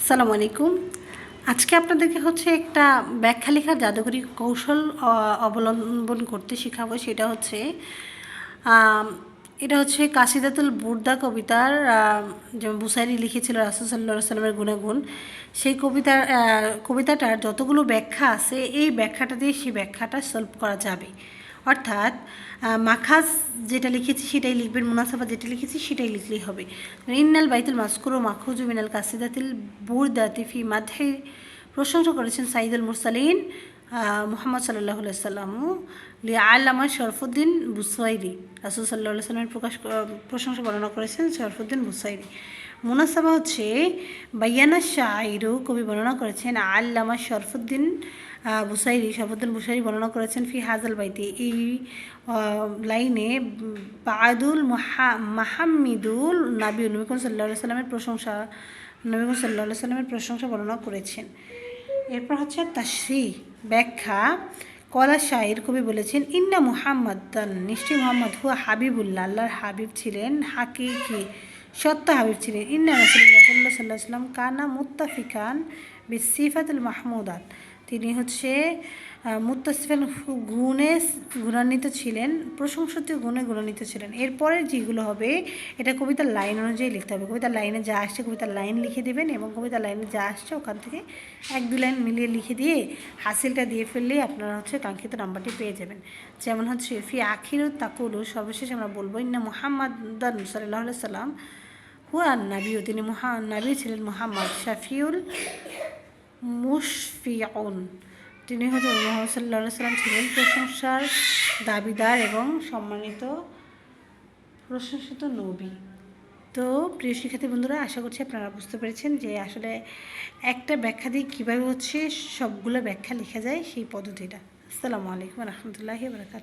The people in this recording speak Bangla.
আসসালামু আলাইকুম। আজকে আপনাদেরকে একটা ব্যাখ্যা লেখার জাদুকরী কৌশল অবলম্বন করতে শেখাবো। সেটা হচ্ছে এটা হচ্ছে কাসিদাতুল বুরদা কবিতার যেমন বুসাইরি লিখেছিল রাসূল সাল্লাল্লাহু আলাইহি ওয়াসাল্লামের গুণাগুণ। সেই কবিতাটার যতগুলো ব্যাখ্যা আছে এই ব্যাখ্যাটা দিয়ে সেই ব্যাখ্যাটা সলভ করা যাবে। অর্থাৎ মাখাজ যেটা লিখেছি সেটাই লিখবেন, মুনাসাবা যেটা লিখেছি সেটাই লিখলেই হবে। ইন্নাল বাইতুল মাসকুর ও মাখুজু মিনাল কাসিদাতিল বুরদাতি ফি মাদহি প্রশংসা করেছেন সাইদুল মুরসালিন মুহাম্মদ সাল্লাল্লাহু আলাইহি ওয়াসাল্লাম লি আল্লামা শরফুদ্দিন বুসাইরি। রাসূল সাল্লাল্লাহু আলাইহি ওয়াসাল্লামের প্রশংসা বর্ণনা করেছেন শরফুদ্দিন বুসাইরি। মুনাসাবা হচ্ছে বাইয়ানা শাইরু কবি বর্ণনা করেছেন আল্লামা শরফুদ্দিন শরফুদ্দিন বুসাইরি বর্ণনা করেছেন ফি হাজাল বাইতি এই লাইনে বাদুল মাহাম্মিদুল নবী সাল্লাল্লাহু আলাইহি ওয়াসাল্লামের প্রশংসা বর্ণনা করেছেন। এরপর হচ্ছে তাশরিহ ব্যাখ্যা। কলা শাইর কবি বলেছেন ইন্না মুহাম্মাদান নিশ্চয় মুহাম্মদ হুয়া হাবিবুল্লাহ আল্লাহর হাবিব ছিলেন, হাকিকি সত্য হাবিব ছিলেন। ইন্না রাসূলুল্লাহ সাল্লাল্লাহু আলাইহি ওয়াসাল্লাম কানা মুত্তাফিকান বিসিফাতুল মাহমুদাত তিনি মুত্তাসিফান গুণে গুণান্বিত ছিলেন, প্রশংসনীয় গুণে গুণান্বিত ছিলেন। এরপরের যেগুলো হবে এটা কবিতার লাইন অনুযায়ী লিখতে হবে। কবিতার লাইনে যা আসছে কবিতার লাইন লিখে দেবেন এবং কবিতার লাইনে যা আসছে ওখান থেকে 1-2 লাইন মিলিয়ে লিখে দিয়ে হাসিলটা দিয়ে ফেললেই আপনারা কাঙ্ক্ষিত নাম্বারটি পেয়ে যাবেন। যেমন ফি আখির তাকুলু সর্বশেষ আমরা বলবো ইন্না মুহাম্মাদান সাল্লাল্লাহু আলাইহি সাল্লাম হুয়া নবী তিনি নবী ছিলেন মুহাম্মদ শাফিউল মুশফিউন তিনি মুহাম্মদ সাল্লাল্লাহু আলাইহি সাল্লাম ছিলেন প্রশংসার দাবিদার এবং প্রশংসিত নবী। তো প্রিয় শিক্ষার্থী বন্ধুরা, আশা করছি আপনারা বুঝতে পেরেছেন যে আসলে একটা ব্যাখ্যা দিয়ে কীভাবে সবগুলো ব্যাখ্যা লেখা যায় সেই পদ্ধতিটা। আসসালামু আলাইকুম ওয়া রাহমাতুল্লাহি ওয়া বারাকাতুহু।